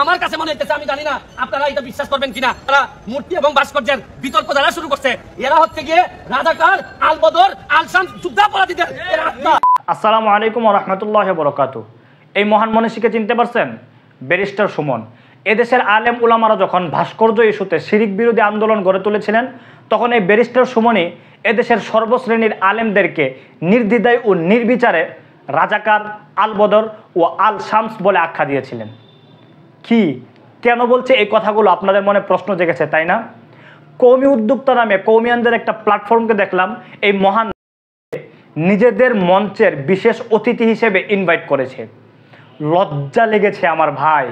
আমার কাছে মনে হচ্ছে, আমি জানি না আপনারা এটা বিশ্বাস করবেন কিনা, তারা মূর্তি এবং ভাস্কর্যের বিতর্ক যারা শুরু করছে, এরা হচ্ছে গিয়ে রাজাকার, আল বদর, আল শামস যুদ্ধাপরাধীদের আত্মা। আসসালামু আলাইকুম ওয়া রাহমাতুল্লাহি ওয়া বারাকাতুহু। এই মহান মনীষীকে চিনতে পারছেন? ব্যারিস্টার সুমন। এদেশের আলেম উলামারা যখন ভাস্কর্য ইস্যুতে শিরিক বিরোধী আন্দোলন গড়ে তুলেছিলেন, তখন এই ব্যারিস্টার সুমনই এদেশের সর্বশ্রেণীর আলেমদেরকে নির্দ্বিধায় ও নির্বিচারে রাজাকার, আল বদর ও আল শামস বলে আখ্যা দিয়েছিলেন। কি কেন বলছে এই কথাগুলো? আপনাদের মনে প্রশ্ন জেগেছে, তাই না? কওমি উদ্যোক্তা নামে কওমিয়ানদের একটা প্ল্যাটফর্মকে দেখলাম এই মহান নিজেদের মঞ্চের বিশেষ অতিথি হিসেবে ইনভাইট করেছে। লজ্জা লেগেছে আমার ভাই,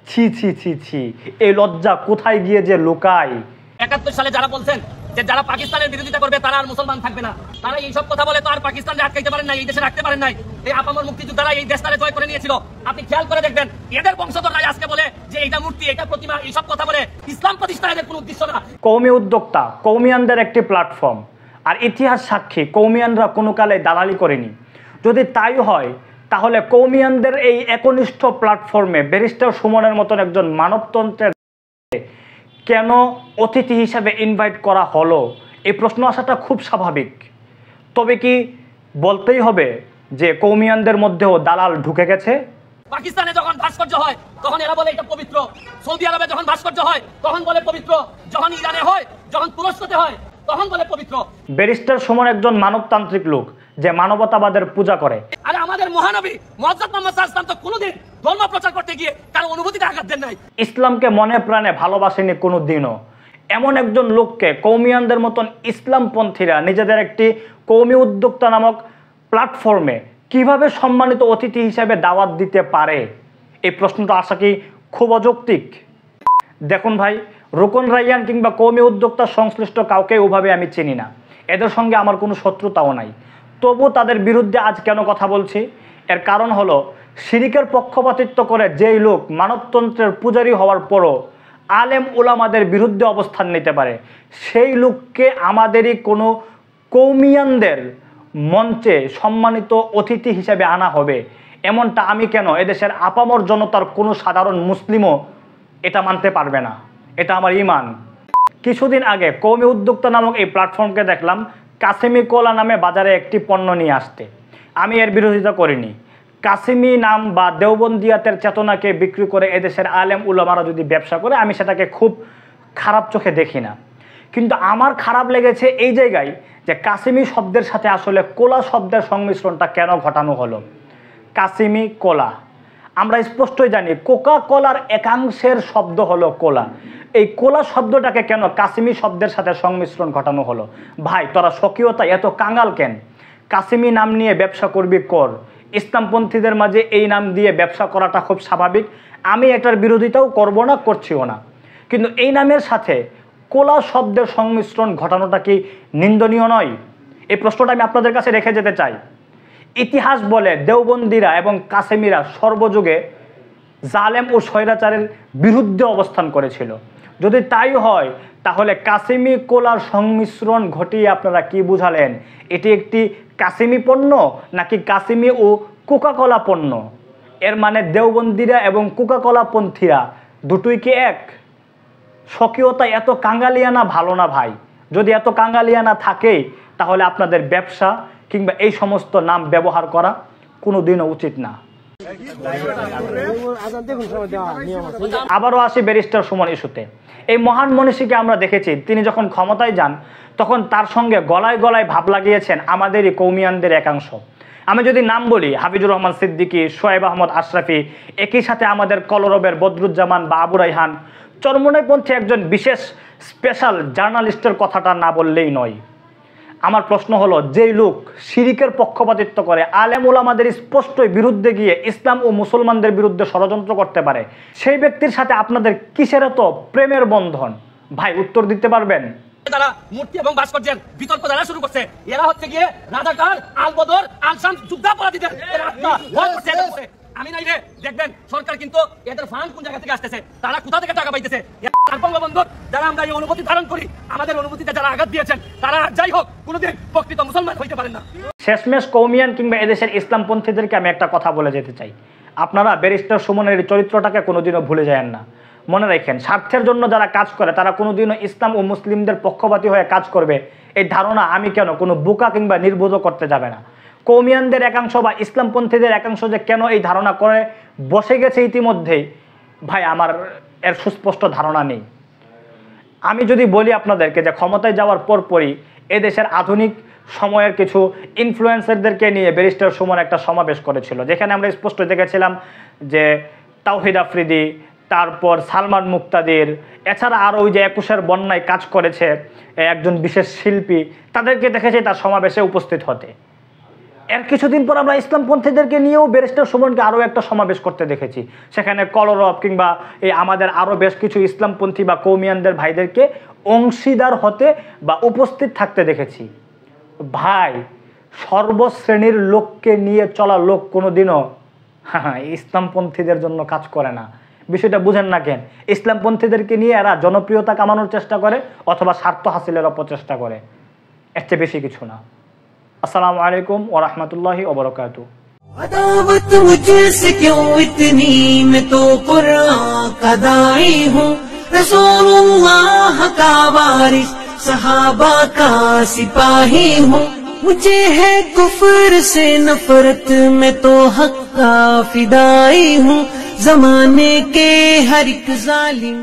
ছি ছি ছি ছি, এই লজ্জা কোথায় গিয়ে যে লুকায়। ৭১ সালে যারা বলছেন যে যারা পাকিস্তানের বিরোধিতা করবে তারা আর মুসলমান থাকবে না, তারা এইসব কথা বলে তো আর পাকিস্তানকে আটকাইতে পারেন নাই, এই দেশে রাখতে পারেন নাই। এই আপামর মুক্তিযোদ্ধারা এই দেশটারে জয় করে নিয়েছিল। আপনি খেয়াল করে দেখবেন, এদের বংশধররা আজকে বলে যে এটা মূর্তি, এটা প্রতিমা, এইসব কথা বলে ইসলাম প্রতিষ্ঠা এদের কোনো উদ্দেশ্য না। কওমি উদ্যোক্তা কওমিয়ানদের একটি প্ল্যাটফর্ম, আর ইতিহাস সাক্ষী কওমিয়ানরা কোনো কালে দালালি করেনি। যদি তাই হয়, তাহলে কওমিয়ানদের এই একনিষ্ঠ প্ল্যাটফর্মে ব্যারিস্টার সুমনের মতন একজন মানবতন্ত্রের কেন অতিথি হিসেবে ইনভাইট করা হলো, এই প্রশ্ন আসাটা খুব স্বাভাবিক। তবে কি বলতেই হবে যে কওমিয়ানদের মধ্যেও দালাল ঢুকে গেছে? পাকিস্তানে যখন ভাস্কর্য হয় তখন এরা বলে এটা পবিত্র, সৌদি আরবে যখন ভাস্কর্য হয় তখন বলে পবিত্র, যখন ইরানে হয়, যখন তুরস্কতে হয় তখন বলে পবিত্র। ব্যারিস্টার সুমন একজন মানবতান্ত্রিক লোক যে মানবতাবাদের পূজা করে। আরে আমাদের মহানবী মুহাম্মদ সাল্লাল্লাহু আলাইহি ওয়াসাল্লাম তো কোনোদিন ধর্ম প্রচার করতে গিয়ে কারো অনুভূতিতে আঘাত দেন নাই। ইসলামকে মনে প্রাণে ভালোবাসেনি কোনো দিনও। এমন একজন লোককে কওমিয়ানদের মতন ইসলামপন্থীরা নিজেদের একটি কওমি উদ্যোক্তা নামক প্ল্যাটফর্মে কিভাবে সম্মানিত অতিথি হিসেবে দাওয়াত দিতে পারে? এই প্রশ্নটা আসা কি খুব অযৌক্তিক? দেখুন ভাই, রুকন রায়্যান কিংবা কওমি উদ্যোক্তা সংশ্লিষ্ট কাউকে ওভাবে আমি চিনি না, এদের সঙ্গে আমার কোনো শত্রুতাও নাই। তবু তাদের বিরুদ্ধে আজ কেন কথা বলছি? এর কারণ হলো, শিরিকের পক্ষপাতিত্ব করে যেই লোক মানবতন্ত্রের পূজারী হওয়ার পরও আলেম উলামাদের বিরুদ্ধে অবস্থান নিতে পারে, সেই লোককে আমাদেরই কোনো কওমিয়ানদের মঞ্চে সম্মানিত অতিথি হিসেবে আনা হবে, এমনটা আমি কেন, এদেশের আপামর জনতার কোনো সাধারণ মুসলিমও এটা মানতে পারবে না। এটা আমার ঈমান। কিছুদিন আগে কওমি উদ্যোক্তা নামক এই প্ল্যাটফর্মকে দেখলাম কাসেমি কোলা নামে বাজারে একটি পণ্য নিয়ে আসতে। আমি এর বিরোধিতা করিনি। কাসেমি নাম বা দেওবন্দিয়াতের চেতনাকে বিক্রি করে এদেশের আলেম উলামারা যদি ব্যবসা করে, আমি সেটাকে খুব খারাপ চোখে দেখি না। কিন্তু আমার খারাপ লেগেছে এই জায়গায় যে কাসেমি শব্দের সাথে আসলে কোলা শব্দের সংমিশ্রণটা কেন ঘটানো হলো। কাসেমি কোলা, আমরা স্পষ্টই জানি কোকা কোলার একাংশের শব্দ হলো কোলা। এই কোলা শব্দটাকে কেন কাসেমি শব্দের সাথে সংমিশ্রণ ঘটানো হলো? ভাই, তোরা স্বকীয়তা এত কাঙ্গাল কেন? কাসেমি নাম নিয়ে ব্যবসা করবি কর, ইসলামপন্থীদের মাঝে এই নাম দিয়ে ব্যবসা করাটা খুব স্বাভাবিক। আমি এটার বিরোধিতাও করব না, করছিও না। কিন্তু এই নামের সাথে কোলা শব্দের সংমিশ্রণ ঘটানোটা কি নিন্দনীয় নয়? এই প্রশ্নটা আমি আপনাদের কাছে রেখে যেতে চাই। ইতিহাস বলে দেওবন্দিরা এবং কাসেমিরা সর্বযুগে জালেম ও স্বৈরাচারের বিরুদ্ধে অবস্থান করেছিল। যদি তাই হয়, তাহলে কাসেমি কোলার সংমিশ্রণ ঘটিয়ে আপনারা কি বুঝালেন? এটি একটি কাসেমি পণ্য নাকি কাসেমি ও কোকাকোলা পণ্য? এর মানে দেওবন্দিরা এবং কোকাকোলা পন্থীরা দুটোই কি এক? স্বকীয়তা এত কাঙ্গালিয়ানা ভালো না ভাই। যদি এত কাঙ্গালিয়ানা থাকে, তাহলে আপনাদের ব্যবসা কিংবা এই সমস্ত নাম ব্যবহার করা কোনো দিনও উচিত না। আবারও আসি ব্যারিস্টার সুমন ইস্যুতে। এই মহান মনীষীকে আমরা দেখেছি, তিনি যখন ক্ষমতায় যান তখন তার সঙ্গে গলায় গলায় ভাব লাগিয়েছেন আমাদেরই কওমিয়ানদের একাংশ। আমি যদি নাম বলি, হাফিজুর রহমান সিদ্দিকী, শোয়েব আহমদ আশরাফি, একই সাথে আমাদের কলরবের বদরুজ্জামান বা আবু রাইহান, চরমনাইপন্থী একজন বিশেষ স্পেশাল জার্নালিস্টের কথাটা না বললেই নয়। আমার প্রশ্ন হলো, যেই লোক শিরিকের পক্ষপাতিত্ব করে আলেম উলামাদের স্পষ্টই বিরুদ্ধে গিয়ে ইসলাম ও মুসলমানদের বিরুদ্ধে ষড়যন্ত্র করতে পারে, সেই ব্যক্তির সাথে আপনাদের কিসের এত প্রেমের বন্ধন? ভাই, উত্তর দিতে পারবেন? তারা মূর্তি এবং ভাস্কর্যের বিতর্ক যারা শুরু করছে, এরা হচ্ছে গিয়ে রাজাকার, আল বদর, আল শামস যুদ্ধাপরাধীদের আত্মা। আমি নাই রে, দেখবেন সরকার কিন্তু এদের ফান্ড কোন জায়গা থেকে আসতেছে, তারা কোথা থেকে টাকা পাইতেছে। বঙ্গবন্ধু যারা আমরা এই অনুভূতি ধারণ করি, আমাদের অনুভূতিতে যারা আঘাত দিয়েছেন, তারা যাই হোক কোনোদিন প্রকৃত মুসলমান হইতে পারেন না। শেষমেশ কওমিয়ান কিংবা এদেশের ইসলামপন্থীদেরকে আমি একটা কথা বলে যেতে চাই। আপনারা ব্যারিস্টার সুমনের এই চরিত্রটাকে কোনোদিনও ভুলে যায়েন না। মনে রাখেন, স্বার্থের জন্য যারা কাজ করে তারা কোনোদিনও ইসলাম ও মুসলিমদের পক্ষপাতী হয়ে কাজ করবে এই ধারণা আমি কেন কোনো বোকা কিংবা নির্বোধ করতে যাবে না। কৌমিয়ানদের একাংশ বা ইসলামপন্থীদের একাংশ যে কেন এই ধারণা করে বসে গেছে ইতিমধ্যেই, ভাই আমার এর সুস্পষ্ট ধারণা নেই। আমি যদি বলি আপনাদেরকে যে ক্ষমতায় যাওয়ার পরপরই এদেশের আধুনিক সময়ের কিছু ইনফ্লুয়েন্সারদেরকে নিয়ে ব্যারিস্টার সুমন একটা সমাবেশ করেছিল, যেখানে আমরা স্পষ্ট দেখেছিলাম যে তাওহিদ আফ্রিদি, তারপর সালমান মুক্তাদির, এছাড়া আরও ওই যে 21-এর বন্যায় কাজ করেছে একজন বিশেষ শিল্পী, তাদেরকে দেখেছি তার সমাবেশে উপস্থিত হতে। এর কিছুদিন পর আমরা ইসলামপন্থীদেরকে নিয়েও ব্যারিস্টার সুমনকে আরও একটা সমাবেশ করতে দেখেছি, সেখানে কলরব কিংবা এই আমাদের আরও বেশ কিছু ইসলামপন্থী বা কৌমিয়ানদের ভাইদেরকে অংশীদার হতে বা উপস্থিত থাকতে দেখেছি। ভাই, সর্বশ্রেণীর লোককে নিয়ে চলা লোক কোনোদিনও ইসলামপন্থীদের জন্য কাজ করে না। বিষয়টা বুঝেন না কেন? ইসলামপন্থীদেরকে নিয়ে এরা জনপ্রিয়তা কামানোর চেষ্টা করে অথবা স্বার্থ হাসিলের অপচেষ্টা করে, এর চেয়ে বেশি কিছু না। अस्सलामु अलैकुम व रहमतुल्लाहि व बरकातुहू। अदावत मुझसे क्यों इतनी, मैं तो कुरान का दाई हूँ, रसूलुल्लाह का वारिस, सहाबा का सिपाही हूँ। मुझे है कुफर से नफरत, मैं तो हक का फिदाई हूँ। जमाने के हर एक जालिम